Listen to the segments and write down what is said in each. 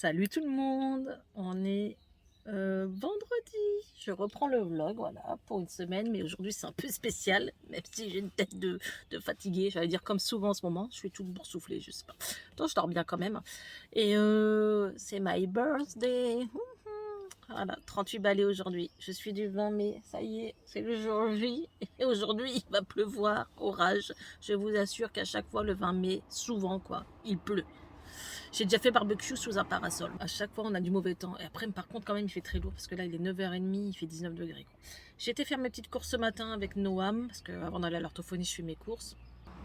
Salut tout le monde, on est vendredi, je reprends le vlog, voilà, pour une semaine, mais aujourd'hui c'est un peu spécial, même si j'ai une tête de fatiguée, j'allais dire comme souvent en ce moment, je suis toute boursouflée, je sais pas. Donc je dors bien quand même, et c'est my birthday, voilà, 38 balais aujourd'hui, je suis du 20 mai, ça y est, c'est le jour J, et aujourd'hui il va pleuvoir, orage, je vous assure qu'à chaque fois le 20 mai, souvent quoi, il pleut. J'ai déjà fait barbecue sous un parasol. À chaque fois, on a du mauvais temps. Et après, par contre, quand même, il fait très lourd parce que là, il est 9h30, il fait 19 degrés. J'ai été faire mes petites courses ce matin avec Noam parce qu'avant d'aller à l'orthophonie, je fais mes courses.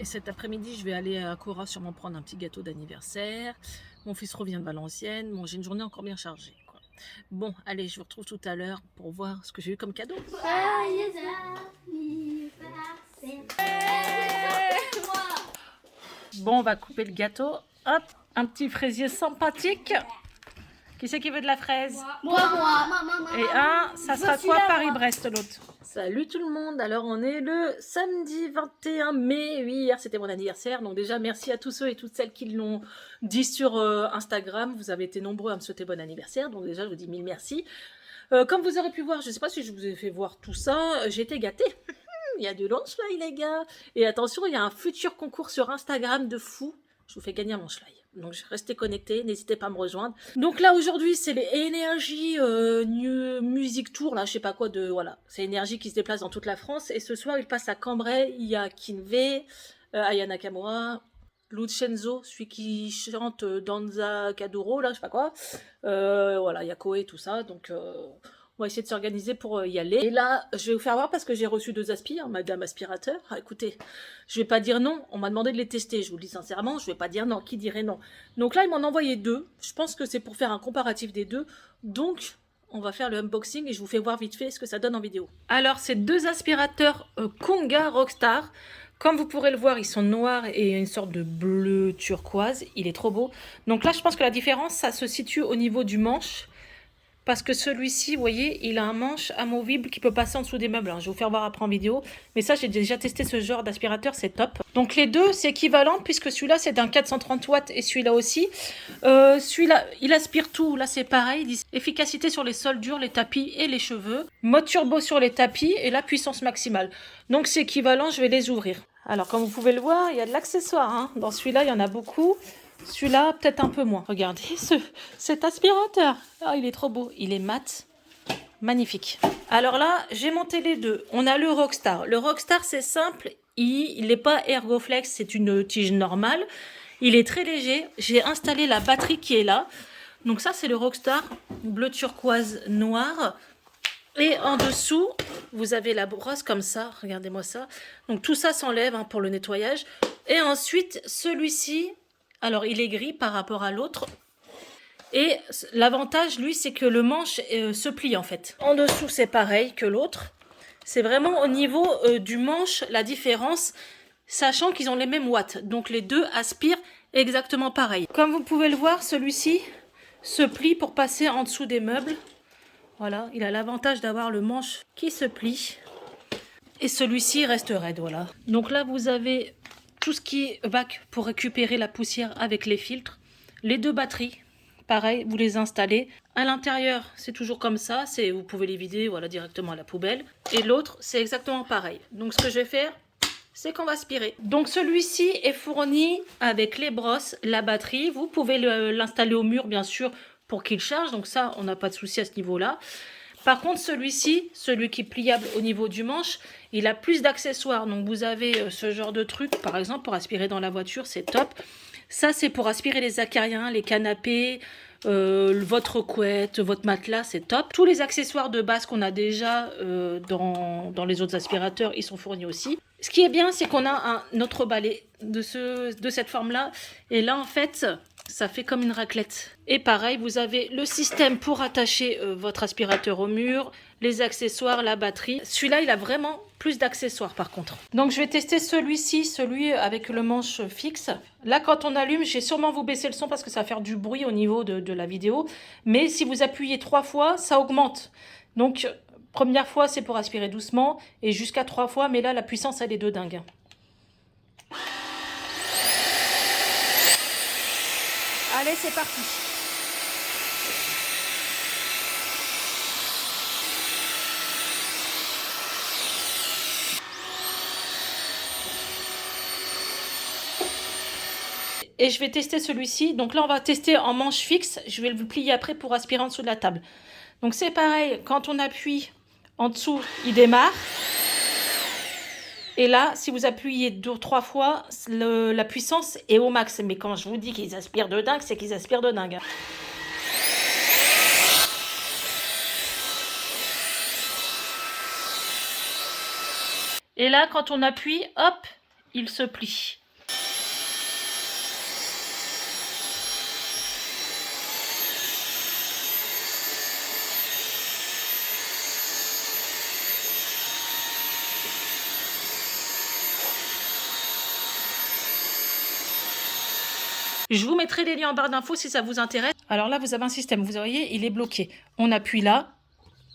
Et cet après-midi, je vais aller à Cora sûrement prendre un petit gâteau d'anniversaire. Mon fils revient de Valenciennes. Bon, j'ai une journée encore bien chargée, quoi. Bon, allez, je vous retrouve tout à l'heure pour voir ce que j'ai eu comme cadeau. Bon, on va couper le gâteau. Hop, un petit fraisier sympathique. Qui c'est qui veut de la fraise? Moi. Et ça sera quoi? Paris-Brest l'autre. Salut tout le monde, alors on est le samedi 21 mai, oui, hier c'était mon anniversaire, donc déjà merci à tous ceux et toutes celles qui l'ont dit sur Instagram, vous avez été nombreux à me souhaiter bon anniversaire, donc déjà je vous dis mille merci. Comme vous aurez pu voir, je ne sais pas si je vous ai fait voir tout ça, j'ai été gâtée. Il y a du lunch-laï les gars, et attention, il y a un futur concours sur Instagram de fou, je vous fais gagner un lunch-laï. Donc restez connectés, n'hésitez pas à me rejoindre. Donc là aujourd'hui c'est les Énergie New Music Tour, là je sais pas quoi de... Voilà, c'est Énergie qui se déplace dans toute la France. Et ce soir il passe à Cambrai, il y a Kinvey, Aya Nakamura, Lucenzo, celui qui chante Danza Kaduro, là je sais pas quoi. Voilà, il y a Koé, tout ça, donc... on va essayer de s'organiser pour y aller. Et là, je vais vous faire voir parce que j'ai reçu 2 aspi, hein, madame aspirateur. Ah, écoutez, je vais pas dire non. On m'a demandé de les tester. Je vous le dis sincèrement, je vais pas dire non. Qui dirait non? Donc là, ils m'en ont envoyé 2. Je pense que c'est pour faire un comparatif des deux. Donc, on va faire le unboxing et je vous fais voir vite fait ce que ça donne en vidéo. Alors, c'est 2 aspirateurs Konga Rockstar. Comme vous pourrez le voir, ils sont noirs et une sorte de bleu turquoise. Il est trop beau. Donc là, je pense que la différence, ça se situe au niveau du manche. Parce que celui-ci, vous voyez, il a un manche amovible qui peut passer en dessous des meubles. Je vais vous faire voir après en vidéo. Mais ça, j'ai déjà testé ce genre d'aspirateur, c'est top. Donc les deux, c'est équivalent puisque celui-là, c'est d'un 430 watts et celui-là aussi. Celui-là, il aspire tout. Là, c'est pareil. Efficacité sur les sols durs, les tapis et les cheveux. Mode turbo sur les tapis et la puissance maximale. Donc c'est équivalent, je vais les ouvrir. Alors, comme vous pouvez le voir, il y a de l'accessoire, hein. Dans celui-là, il y en a beaucoup. Celui-là, peut-être un peu moins. Regardez cet aspirateur. Ah, il est trop beau. Il est mat. Magnifique. Alors là, j'ai monté les deux. On a le Rockstar. Le Rockstar, c'est simple. Il n'est pas Ergoflex. C'est une tige normale. Il est très léger. J'ai installé la batterie qui est là. Donc ça, c'est le Rockstar. Bleu turquoise noir. Et en dessous, vous avez la brosse comme ça. Regardez-moi ça. Donc tout ça s'enlève, hein, pour le nettoyage. Et ensuite, celui-ci... Alors, il est gris par rapport à l'autre. Et l'avantage, lui, c'est que le manche se plie, en fait. En dessous, c'est pareil que l'autre. C'est vraiment au niveau du manche, la différence, sachant qu'ils ont les mêmes watts. Donc, les deux aspirent exactement pareil. Comme vous pouvez le voir, celui-ci se plie pour passer en dessous des meubles. Voilà, il a l'avantage d'avoir le manche qui se plie. Et celui-ci reste raide, voilà. Donc là, vous avez... tout ce qui est bac pour récupérer la poussière avec les filtres. Les 2 batteries, pareil, vous les installez. À l'intérieur, c'est toujours comme ça. Vous pouvez les vider, voilà, directement à la poubelle. Et l'autre, c'est exactement pareil. Donc, ce que je vais faire, c'est qu'on va aspirer. Donc, celui-ci est fourni avec les brosses, la batterie. Vous pouvez l'installer au mur, bien sûr, pour qu'il charge. Donc, ça, on n'a pas de souci à ce niveau-là. Par contre, celui-ci, celui qui est pliable au niveau du manche, il a plus d'accessoires. Donc, vous avez ce genre de truc, par exemple, pour aspirer dans la voiture, c'est top. Ça, c'est pour aspirer les acariens, les canapés, votre couette, votre matelas, c'est top. Tous les accessoires de base qu'on a déjà dans les autres aspirateurs, ils sont fournis aussi. Ce qui est bien, c'est qu'on a un autre balai de cette forme-là. Et là, en fait... ça fait comme une raclette. Et pareil, vous avez le système pour attacher votre aspirateur au mur, les accessoires, la batterie. Celui-là, il a vraiment plus d'accessoires par contre. Donc, je vais tester celui-ci, celui avec le manche fixe. Là, quand on allume, je vais sûrement vous baisser le son parce que ça va faire du bruit au niveau de la vidéo. Mais si vous appuyez 3 fois, ça augmente. Donc, première fois, c'est pour aspirer doucement et jusqu'à 3 fois. Mais là, la puissance, elle est de dingue. Allez, c'est parti. et je vais tester celui-ci. Donc là, on va tester en manche fixe. Je vais le plier après pour aspirer en dessous de la table. Donc c'est pareil, quand on appuie en dessous, il démarre. Et là, si vous appuyez 2 ou 3 fois, la puissance est au max. Mais quand je vous dis qu'ils aspirent de dingue, c'est qu'ils aspirent de dingue. Et là, quand on appuie, hop, il se plie. Je vous mettrai les liens en barre d'infos si ça vous intéresse. Alors là, vous avez un système, vous voyez, il est bloqué. On appuie là,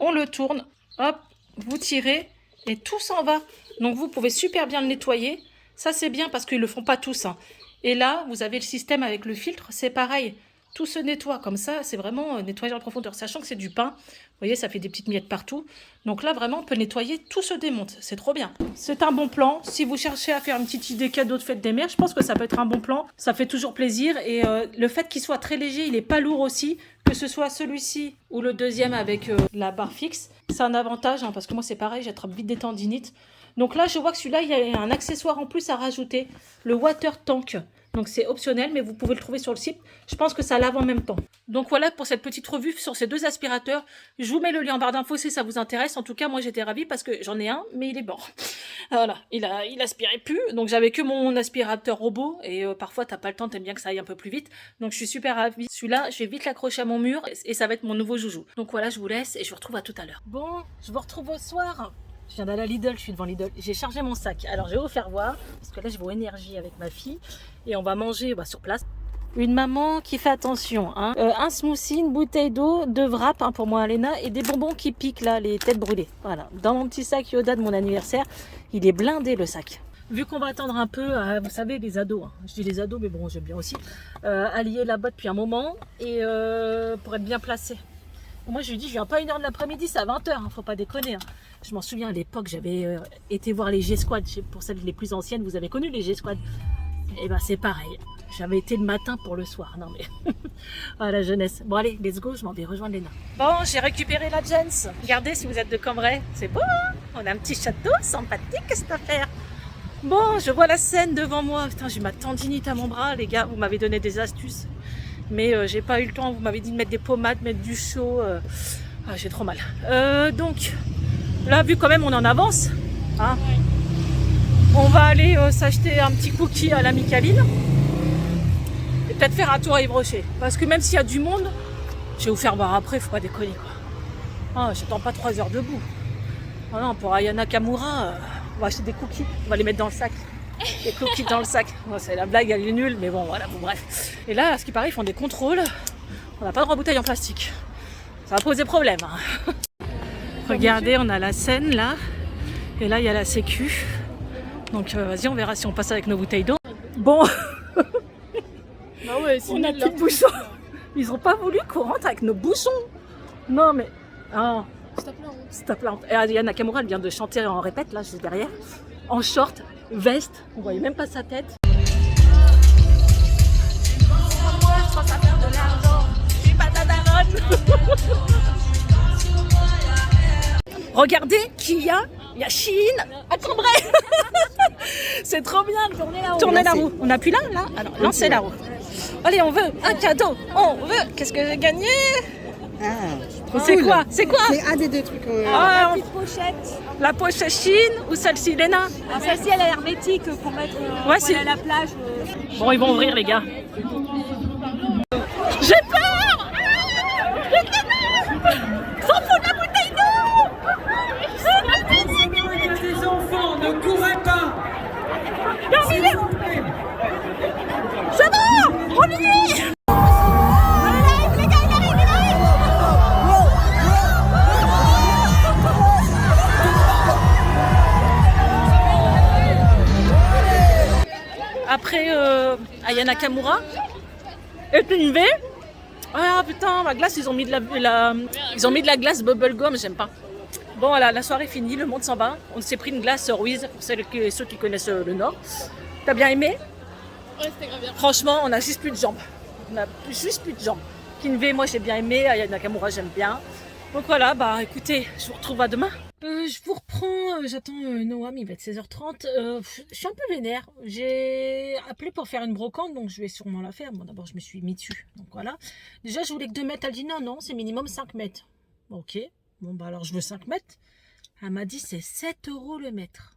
on le tourne, hop, vous tirez et tout s'en va. Donc vous pouvez super bien le nettoyer. Ça c'est bien parce qu'ils ne le font pas tous. Hein. Et là, vous avez le système avec le filtre, c'est pareil. Tout se nettoie comme ça, c'est vraiment nettoyage en profondeur. Sachant que c'est du pain, vous voyez, ça fait des petites miettes partout. Donc là, vraiment, on peut nettoyer, tout se démonte. C'est trop bien. C'est un bon plan. Si vous cherchez à faire une petite idée cadeau de fête des mères, je pense que ça peut être un bon plan. Ça fait toujours plaisir. Et le fait qu'il soit très léger, il n'est pas lourd aussi. Que ce soit celui-ci ou le deuxième avec la barre fixe, c'est un avantage. Hein, parce que moi, c'est pareil, j'attrape vite des tendinites. Donc là, je vois que celui-là, il y a un accessoire en plus à rajouter. Le water tank. Donc c'est optionnel, mais vous pouvez le trouver sur le site. Je pense que ça lave en même temps. Donc voilà pour cette petite revue sur ces 2 aspirateurs. Je vous mets le lien en barre d'infos si ça vous intéresse. En tout cas, moi j'étais ravie parce que j'en ai un, mais il est mort. Voilà, il aspirait plus. Donc j'avais que mon aspirateur robot. Et parfois t'as pas le temps, t'aimes bien que ça aille un peu plus vite. Donc je suis super ravie. Celui-là, je vais vite l'accrocher à mon mur et ça va être mon nouveau joujou. Donc voilà, je vous laisse et je vous retrouve à tout à l'heure. Bon, je vous retrouve au soir. Je viens d'aller à Lidl, je suis devant Lidl. J'ai chargé mon sac. Alors je vais vous faire voir, parce que là je vais au énergie avec ma fille. Et on va manger sur place. Une maman qui fait attention. Hein. Un smoothie, une bouteille d'eau, 2 wraps pour moi, Léna, et des bonbons qui piquent là, les têtes brûlées. Voilà. Dans mon petit sac Yoda de mon anniversaire, il est blindé le sac. Vu qu'on va attendre un peu, vous savez, les ados. Hein. Je dis les ados, mais bon, j'aime bien aussi. Allier là-bas depuis un moment et pour être bien placé. Moi, je lui dis, je viens pas 1h de l'après-midi, c'est à 20h, hein, faut pas déconner. Hein. Je m'en souviens à l'époque, j'avais été voir les G-Squad. Pour celles les plus anciennes, vous avez connu les G-Squad. Et ben c'est pareil. J'avais été le matin pour le soir. Non mais, ah la jeunesse. Bon allez, let's go, je m'en vais rejoindre Léna. Bon, j'ai récupéré la Jens. Regardez si vous êtes de Cambrai. C'est beau, hein. On a un petit château sympathique, cette affaire. Bon, je vois la Seine devant moi. Putain, j'ai ma tendinite à mon bras, les gars. Vous m'avez donné des astuces. Mais j'ai pas eu le temps, vous m'avez dit de mettre des pommades, mettre du chaud. J'ai trop mal. Donc, là, vu quand même on en avance, hein, on va aller s'acheter un petit cookie à la Micaline. Et peut-être faire un tour à Yves Rocher. Parce que même s'il y a du monde, je vais vous faire boire après, faut pas déconner. Quoi. J'attends pas 3 heures debout. Ah non, pour Aya Nakamura, on va acheter des cookies, on va les mettre dans le sac. Des cookies dans le sac. Bon, c'est la blague, elle est nulle, mais bon, voilà, bon, bref. Et là, à ce qui paraît, ils font des contrôles. On n'a pas le droit de bouteille en plastique. Ça va poser problème. Hein. Regardez, on a la Seine là. Et là, il y a la Sécu. Donc, vas-y, on verra si on passe avec nos bouteilles d'eau. Bon, ah ouais, on a plus de bouchons. Ils n'ont pas voulu qu'on rentre avec nos bouchons. Non, mais. Ah. C'est ta plante. Et Aya Nakamura, elle vient de chanter en répète, là, juste derrière. En short, veste, on voyait même pas sa tête. Moi, je pense à faire de l'argent. Je suis pas ta daronne. Regardez qui y a. Il y a Chine à Cambrai. C'est trop bien. Tournez la roue. On appuie là. Alors, lancez la roue. Allez, on veut un cadeau. On veut. Qu'est-ce que j'ai gagné? C'est cool. quoi? C'est quoi? C'est un des 2 trucs. La petite pochette. La pochette Chine ou celle-ci, Léna? Celle-ci, elle est hermétique pour mettre ouais, pour aller à la plage. Bon, ils vont ouvrir, les gars. J'ai peur! S'en fout de la bouteille d'eau! Les enfants, ne courez pas! C'est bon! On y est! Après Aya Nakamura est arrivé. Ah putain, ma glace, ils ont mis de la glace bubblegum, j'aime pas. Bon voilà, la soirée est finie, le monde s'en va. On s'est pris une glace Ruiz, pour ceux qui connaissent le Nord. T'as bien aimé? Ouais, c'était grave bien. Franchement, on a juste plus de jambes. On a juste plus de jambes. Kinvey, moi j'ai bien aimé. Aya Nakamura, j'aime bien. Donc voilà, bah écoutez, je vous retrouve à demain. Je vous reprends, j'attends Noam, il va être 16h30. Je suis un peu vénère. J'ai appelé pour faire une brocante, donc je vais sûrement la faire. Bon, d'abord, je me suis mis dessus. Donc voilà. Déjà, je voulais que 2 mètres. Elle dit non, c'est minimum 5 mètres. Ok. Bon, bah alors je veux 5 mètres. Elle m'a dit c'est 7 € le mètre.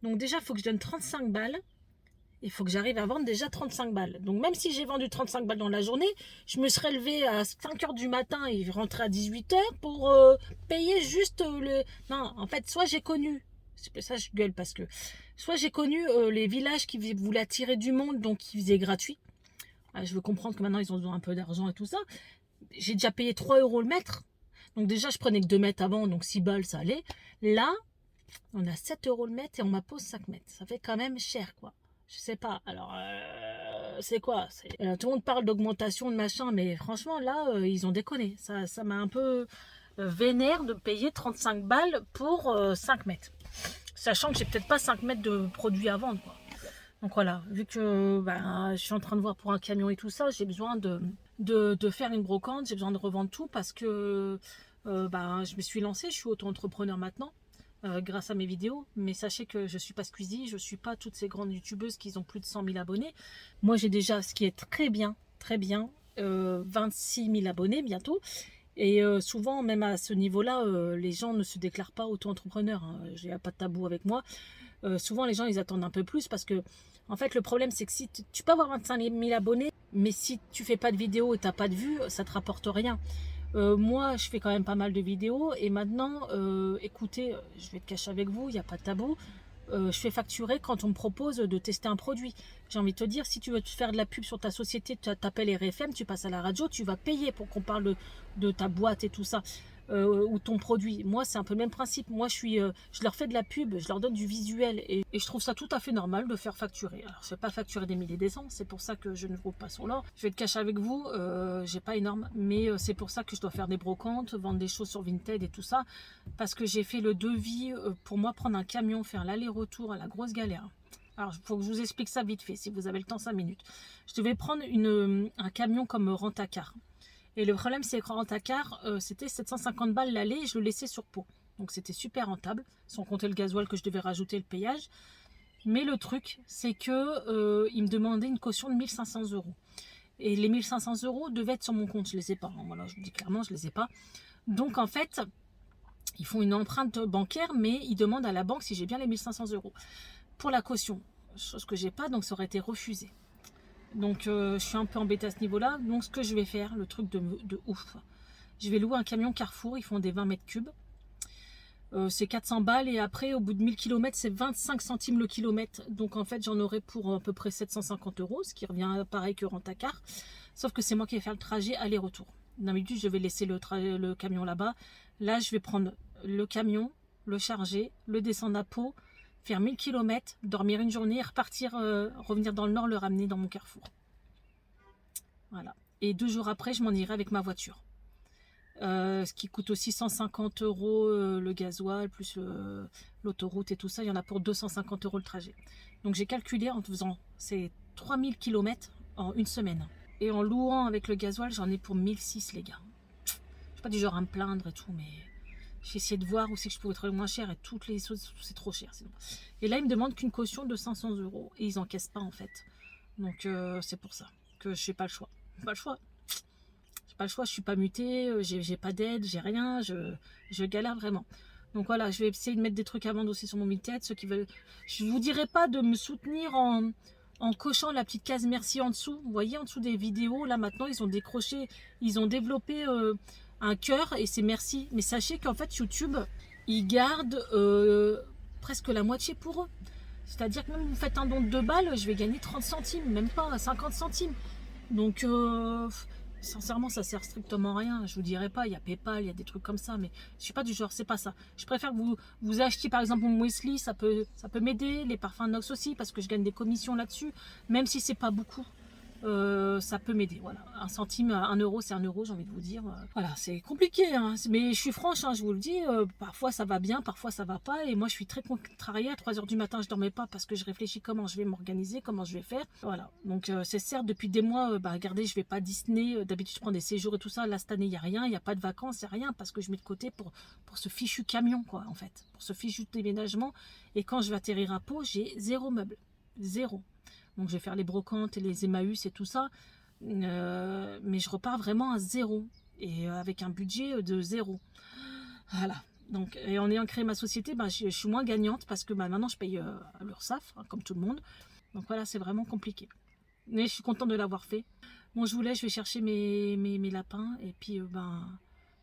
Donc déjà, il faut que je donne 35 balles. Il faut que j'arrive à vendre déjà 35 balles. Donc même si j'ai vendu 35 balles dans la journée, je me serais levée à 5h du matin et je rentrais à 18h pour payer juste le... Non, en fait, soit j'ai connu... C'est ça je gueule parce que... Soit j'ai connu les villages qui voulaient attirer du monde, donc qui faisaient gratuit. Je veux comprendre que maintenant ils ont besoin un peu d'argent et tout ça. J'ai déjà payé 3 € le mètre. Donc déjà, je prenais que 2 mètres avant, donc 6 balles, ça allait. Là, on a 7 € le mètre et on m'a posé 5 mètres. Ça fait quand même cher, quoi. Je sais pas. Alors, c'est quoi? Tout le monde parle d'augmentation de machin, mais franchement, là, ils ont déconné. Ça m'a un peu vénère de payer 35 balles pour 5 mètres. Sachant que j'ai peut-être pas 5 mètres de produits à vendre, quoi. Donc voilà, vu que je suis en train de voir pour un camion et tout ça, j'ai besoin de faire une brocante, j'ai besoin de revendre tout parce que je me suis lancée, je suis auto-entrepreneur maintenant. Grâce à mes vidéos, mais sachez que je suis pas Squeezie, je suis pas toutes ces grandes youtubeuses qui ont plus de 100 000 abonnés. Moi j'ai déjà, ce qui est très bien, 26 000 abonnés bientôt, et souvent même à ce niveau là les gens ne se déclarent pas auto-entrepreneurs, hein. J'ai pas de tabou avec moi. Souvent les gens ils attendent un peu plus parce que en fait le problème c'est que si tu peux avoir 25 000 abonnés, mais si tu fais pas de vidéos et t'as pas de vues, ça te rapporte rien. Moi, je fais quand même pas mal de vidéos et maintenant, écoutez, je vais être cash avec vous, il n'y a pas de tabou. Je fais facturer quand on me propose de tester un produit. J'ai envie de te dire, si tu veux te faire de la pub sur ta société, tu t'appelles RFM, tu passes à la radio, tu vas payer pour qu'on parle de ta boîte et tout ça. Ou ton produit. Moi, c'est un peu le même principe. Moi, je leur fais de la pub, je leur donne du visuel et je trouve ça tout à fait normal de faire facturer. Alors, je ne vais pas facturer des milliers et des cents, c'est pour ça que je ne roule pas sur l'or. Je vais être cash avec vous, j'ai pas énorme, mais c'est pour ça que je dois faire des brocantes, vendre des choses sur Vinted et tout ça, parce que j'ai fait le devis pour moi prendre un camion, faire l'aller-retour à la grosse galère. Alors, il faut que je vous explique ça vite fait, si vous avez le temps, 5 minutes. Je devais prendre un camion comme Rent-A-Car. Et le problème, c'est que Rent-A-Car, c'était 750 balles l'aller et je le laissais sur Pau. Donc, c'était super rentable, sans compter le gasoil que je devais rajouter, le payage. Mais le truc, c'est que il me demandait une caution de 1 500 €. Et les 1 500 € devaient être sur mon compte. Je ne les ai pas. Hein. Voilà, je vous dis clairement, je ne les ai pas. Donc, en fait, ils font une empreinte bancaire, mais ils demandent à la banque si j'ai bien les 1 500 € pour la caution. Chose que je n'ai pas, donc ça aurait été refusé. Donc je suis un peu embêtée à ce niveau-là. Donc ce que je vais faire, le truc de ouf, je vais louer un camion Carrefour, ils font des 20 mètres cubes. C'est 400 balles et après au bout de 1000 km c'est 25 centimes le kilomètre. Donc en fait j'en aurai pour à peu près 750 €, ce qui revient pareil que Rent-A-Car. Sauf que c'est moi qui vais faire le trajet aller-retour. D'habitude je vais laisser le camion là-bas. Là je vais prendre le camion, le charger, le descendre à Pau, faire 1000 km, dormir une journée, repartir, revenir dans le nord, le ramener dans mon Carrefour. Voilà. Et 2 jours après, je m'en irai avec ma voiture. Ce qui coûte aussi 150 € le gasoil, plus l'autoroute et tout ça. Il y en a pour 250 € le trajet. Donc j'ai calculé en faisant ces 3000 km en une semaine. Et en louant avec le gasoil, j'en ai pour 1600 les gars. Je suis pas du genre à me plaindre et tout, mais... J'ai essayé de voir où c'est que je pouvais trouver moins cher et toutes les choses, c'est trop cher sinon. Et là, ils me demandent qu'une caution de 500 € et ils encaissent pas en fait. Donc c'est pour ça que je n'ai pas le choix. Pas le choix. J'ai pas le choix, je suis pas mutée, j'ai pas d'aide, j'ai rien, je galère vraiment. Donc voilà, je vais essayer de mettre des trucs à vendre aussi sur mon Vinted. Ceux qui veulent, je vous dirai pas de me soutenir en cochant la petite case merci en dessous. Vous voyez en dessous des vidéos, là maintenant ils ont décroché, ils ont développé un cœur et c'est merci. Mais sachez qu'en fait YouTube, ils gardent presque la moitié pour eux. C'est-à-dire que même si vous faites un don de 2 balles, je vais gagner 30 centimes, même pas 50 centimes. Donc sincèrement ça sert strictement à rien. Je vous dirai pas, il y a Paypal, il y a des trucs comme ça, mais je suis pas du genre, c'est pas ça. Je préfère que vous achetiez par exemple mon Wesley, ça peut m'aider, les parfums Nox aussi, parce que je gagne des commissions là-dessus, même si c'est pas beaucoup. ça peut m'aider. Voilà. 1 centime, 1 euro, c'est 1 euro, j'ai envie de vous dire. Voilà, c'est compliqué, hein. Mais je suis franche, hein, je vous le dis. Parfois ça va bien, parfois ça va pas. Et moi, je suis très contrariée. À 3 h du matin, je dormais pas parce que je réfléchis comment je vais m'organiser, comment je vais faire. Voilà. Donc, c'est certes, depuis des mois, regardez, je vais pas à Disney. D'habitude, je prends des séjours et tout ça. Là, cette année, il n'y a rien. Il n'y a pas de vacances, il n'y a rien parce que je mets de côté pour ce fichu camion, quoi, en fait. Pour ce fichu déménagement. Et quand je vais atterrir à Pau, j'ai 0 meuble. 0. Donc, je vais faire les brocantes et les Emmaüs et tout ça. Mais je repars vraiment à 0 et avec un budget de 0. Voilà. Donc, et en ayant créé ma société, je suis moins gagnante parce que maintenant je paye l'URSSAF, hein, comme tout le monde. Donc voilà, c'est vraiment compliqué. Mais je suis contente de l'avoir fait. Bon, je vous laisse, je vais chercher mes lapins et puis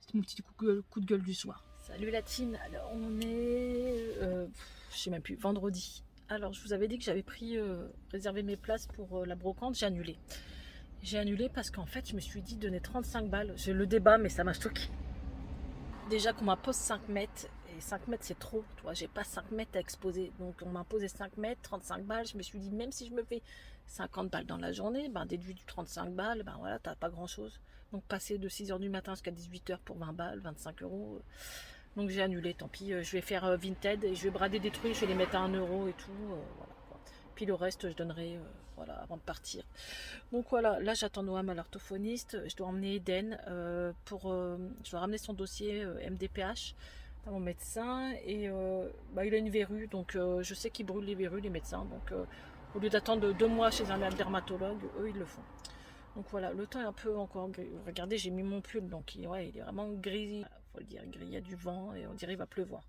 c'est mon petit coup de gueule du soir. Salut la team. Alors on est, je sais même plus, vendredi. Alors je vous avais dit que j'avais réservé mes places pour la brocante, j'ai annulé. J'ai annulé parce qu'en fait, je me suis dit donner 35 balles. J'ai le débat, mais ça m'a choqué. Déjà qu'on m'impose 5 mètres, et 5 mètres c'est trop. Tu vois, j'ai pas 5 mètres à exposer. Donc on m'a imposé 5 mètres, 35 balles. Je me suis dit, même si je me fais 50 balles dans la journée, déduit du 35 balles, voilà, t'as pas grand chose. Donc passer de 6 h du matin jusqu'à 18 h pour 20 balles, 25 euros. Donc j'ai annulé, tant pis. Je vais faire Vinted et je vais brader des trucs, je vais les mettre à 1 euro et tout. Voilà. Puis le reste, je donnerai avant de partir. Donc voilà, là j'attends Noam à l'orthophoniste. Je dois emmener Eden je dois ramener son dossier MDPH à mon médecin. Et il a une verrue, donc je sais qu'ils brûlent les verrues, les médecins. Donc au lieu d'attendre 2 mois chez un dermatologue, eux ils le font. Donc voilà, le temps est un peu encore gris. Regardez, j'ai mis mon pull, donc il est vraiment gris. Faut le dire, gris, il y a du vent et on dirait qu'il va pleuvoir.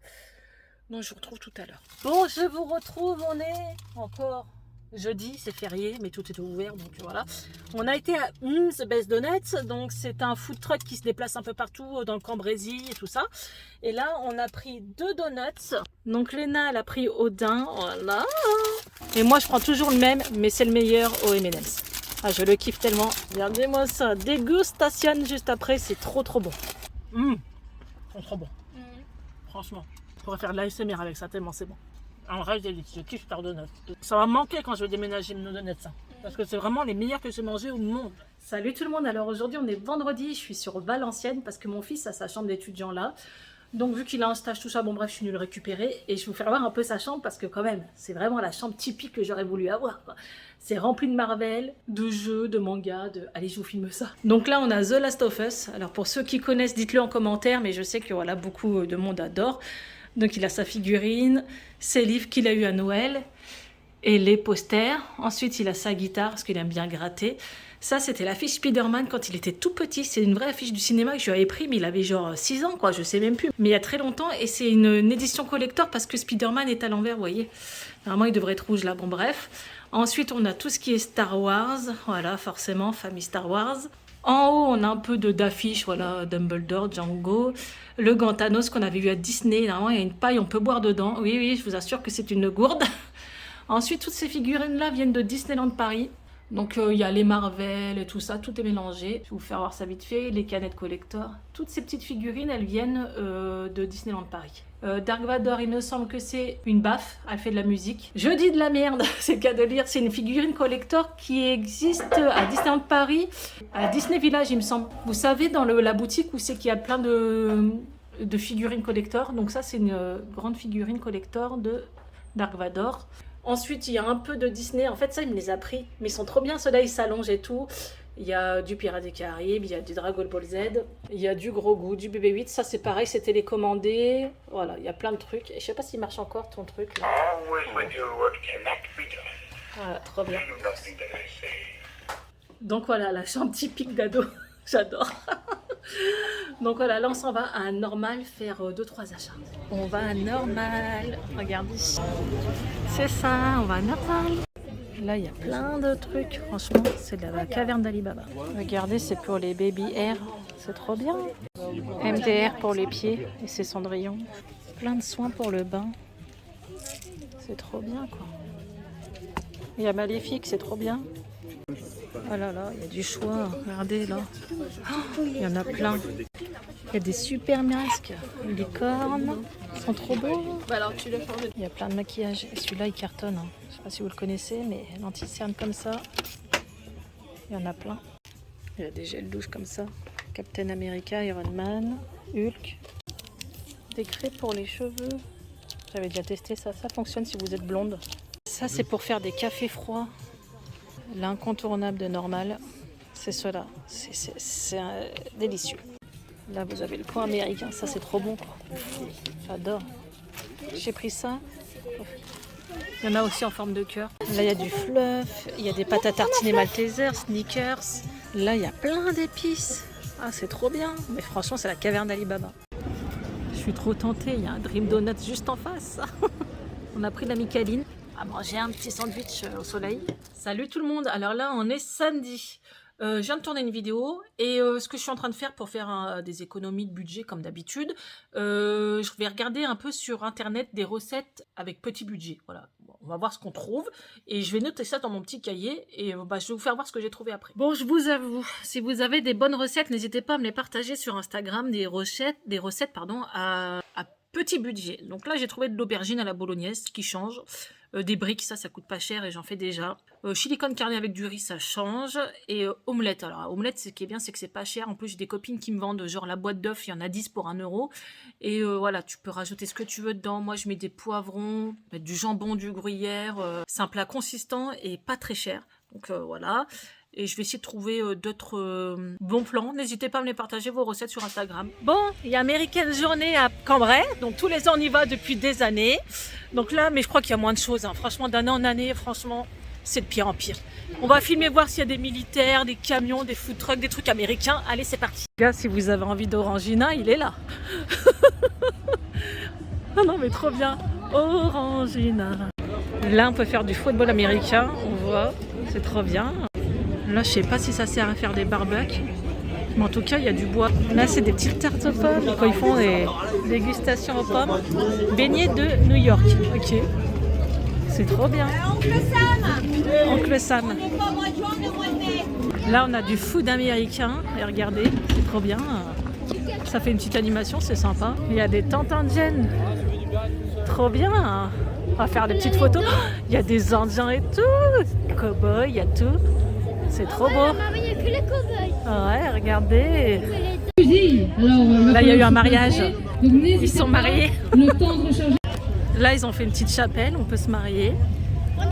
Donc je vous retrouve tout à l'heure. Bon, je vous retrouve, on est encore jeudi, c'est férié, mais tout est ouvert, donc voilà. On a été à The Best Donuts, donc c'est un food truck qui se déplace un peu partout dans le Cambrésis et tout ça. Et là, on a pris 2 donuts. Donc Léna, elle a pris au daim, voilà. Et moi, je prends toujours le même, mais c'est le meilleur au M&M's. Ah, je le kiffe tellement. Regardez-moi ça, dégustation juste après, c'est trop bon. C'est trop bon. Franchement. Je pourrais faire de l'ASMR avec ça, tellement c'est bon. En vrai, je kiffe faire donuts. Ça va me manquer quand je vais déménager nos donuts, ça. Parce que c'est vraiment les meilleurs que j'ai mangés au monde. Salut tout le monde, alors aujourd'hui on est vendredi, je suis sur Valenciennes parce que mon fils a sa chambre d'étudiant là. Donc vu qu'il a un stage tout ça, bon bref, je suis venue le récupérer et je vais vous faire voir un peu sa chambre parce que quand même, c'est vraiment la chambre typique que j'aurais voulu avoir, quoi. C'est rempli de Marvel, de jeux, de mangas, Allez, je vous filme ça. Donc là, on a The Last of Us. Alors pour ceux qui connaissent, dites-le en commentaire, mais je sais que voilà, beaucoup de monde adore. Donc il a sa figurine, ses livres qu'il a eu à Noël et les posters. Ensuite, il a sa guitare parce qu'il aime bien gratter. Ça, c'était l'affiche Spider-Man quand il était tout petit. C'est une vraie affiche du cinéma que je lui avais pris, mais il avait genre 6 ans, quoi, je sais même plus. Mais il y a très longtemps, et c'est une édition collector parce que Spider-Man est à l'envers, vous voyez. Normalement, il devrait être rouge là, bon bref. Ensuite, on a tout ce qui est Star Wars. Voilà, forcément, famille Star Wars. En haut, on a un peu d'affiches, voilà, Dumbledore, Django, le gant Thanos qu'on avait vu à Disney. Normalement, il y a une paille, on peut boire dedans. Oui, je vous assure que c'est une gourde. Ensuite, toutes ces figurines-là viennent de Disneyland Paris. Donc, il y a les Marvel et tout ça, tout est mélangé. Je vais vous faire voir ça vite fait, les canettes collector. Toutes ces petites figurines, elles viennent de Disneyland Paris. Dark Vador, il me semble que c'est une baffe, elle fait de la musique. Je dis de la merde, c'est le cas de lire. C'est une figurine collector qui existe à Disneyland Paris, à Disney Village, il me semble. Vous savez, dans la boutique où c'est qu'il y a plein de figurines collector. Donc ça, c'est une grande figurine collector de Dark Vador. Ensuite, il y a un peu de Disney. En fait, ça, il me les a pris. Mais ils sont trop bien, ceux-là, ils s'allongent et tout. Il y a du Pirates des Caraïbes, il y a du Dragon Ball Z, il y a du Gros Goût, du BB-8. Ça, c'est pareil, c'est télécommandé. Voilà, il y a plein de trucs. Et je sais pas s'il marche encore, ton truc, là. Voilà, trop bien. Donc voilà, la chambre typique d'ado. J'adore. Donc voilà, là, on s'en va à Normal faire 2-3 achats. On va à Normal. Regardez. C'est ça, on va à Normal. Là, il y a plein de trucs. Franchement, c'est de la caverne d'Alibaba. Regardez, c'est pour les baby air. C'est trop bien. MDR pour les pieds et ses cendrillons. Plein de soins pour le bain. C'est trop bien, quoi. Il y a Maléfique, c'est trop bien. Oh là là, il y a du choix. Regardez, là. Oh, il y en a plein. Il y a des super masques. Les cornes. Ils sont trop beaux. Alors, tu le fais. Il y a plein de maquillage. Et celui-là, il cartonne. Hein. Je ne sais pas si vous le connaissez, mais l'anti-cerne comme ça. Il y en a plein. Il y a des gels douche comme ça. Captain America, Iron Man, Hulk. Des crêpes pour les cheveux. J'avais déjà testé ça. Ça fonctionne si vous êtes blonde. Ça, c'est pour faire des cafés froids. L'incontournable de Normal, c'est cela. C'est délicieux. Là, vous avez le coin américain. Ça, c'est trop bon, quoi. J'adore. J'ai pris ça. Il y en a aussi en forme de cœur. Là, il y a du fluff. Il y a des pâtes à tartiner Malteser, Snickers. Là, il y a plein d'épices. Ah, c'est trop bien. Mais franchement, c'est la caverne d'Alibaba. Je suis trop tentée. Il y a un Dream Donuts juste en face. On a pris la Micaline à manger un petit sandwich au soleil. Salut tout le monde. Alors là, on est samedi. Je viens de tourner une vidéo et ce que je suis en train de faire pour faire des économies de budget comme d'habitude, je vais regarder un peu sur internet des recettes avec petit budget. Voilà, on va voir ce qu'on trouve et je vais noter ça dans mon petit cahier et je vais vous faire voir ce que j'ai trouvé après. Bon, je vous avoue, si vous avez des bonnes recettes, n'hésitez pas à me les partager sur Instagram, des recettes à petit budget. Donc là, j'ai trouvé de l'aubergine à la bolognaise qui change. Des briques, ça coûte pas cher et j'en fais déjà. Chili con carne avec du riz, ça change. Et omelette. Alors, omelette, ce qui est bien, c'est que c'est pas cher. En plus, j'ai des copines qui me vendent genre la boîte d'œufs, il y en a 10 pour 1 €. Et voilà, tu peux rajouter ce que tu veux dedans. Moi, je mets des poivrons, mettre du jambon, du gruyère. C'est un plat consistant et pas très cher. Donc voilà. Et je vais essayer de trouver d'autres bons plans. N'hésitez pas à me les partager, vos recettes sur Instagram. Bon, il y a American Journée à Cambrai. Donc tous les ans, on y va depuis des années. Donc là, mais je crois qu'il y a moins de choses. Hein. Franchement, d'année en année, franchement, c'est de pire en pire. On va filmer, voir s'il y a des militaires, des camions, des food trucks, des trucs américains. Allez, c'est parti. Les gars, si vous avez envie d'Orangina, il est là. Ah non, mais trop bien. Orangina. Là, on peut faire du football américain. On voit, c'est trop bien. Là, je sais pas si ça sert à faire des barbecues, mais en tout cas, il y a du bois. Là, c'est des petites tartes aux pommes. Quand ils font des dégustations aux pommes. Beignets de New York. Ok. C'est trop bien. Oncle Sam. Là, on a du food américain. Et regardez, c'est trop bien. Ça fait une petite animation, c'est sympa. Il y a des tantins Jen. Trop bien. On va faire des petites photos. Il y a des Indiens et tout. Cowboys, il y a tout. C'est trop beau. Ouais, regardez. Là, il y a eu un mariage. Ils sont mariés. Là, ils ont fait une petite chapelle. On peut se marier.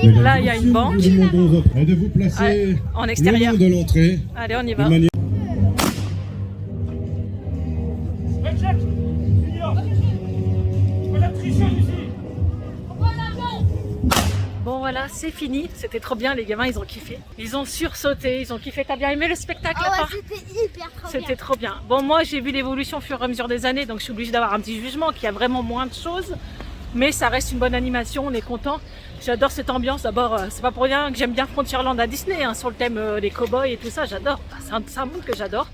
Là, il y a une banque. De vous placer en extérieur. de l'entrée. Allez, on y va. Bon voilà, c'est fini. C'était trop bien, les gamins, ils ont kiffé. Ils ont sursauté, ils ont kiffé. T'as bien aimé le spectacle à part? C'était hyper trop bien. C'était trop bien. Bon, moi, j'ai vu l'évolution au fur et à mesure des années, donc je suis obligée d'avoir un petit jugement, qu'il y a vraiment moins de choses. Mais ça reste une bonne animation, on est content. J'adore cette ambiance. D'abord, c'est pas pour rien que j'aime bien Frontierland à Disney, hein, sur le thème des cow-boys et tout ça, j'adore. C'est un monde que j'adore.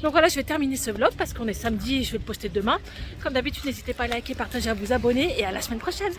Donc voilà, je vais terminer ce vlog parce qu'on est samedi et je vais le poster demain. Comme d'habitude, n'hésitez pas à liker, partager, à vous abonner et à la semaine prochaine.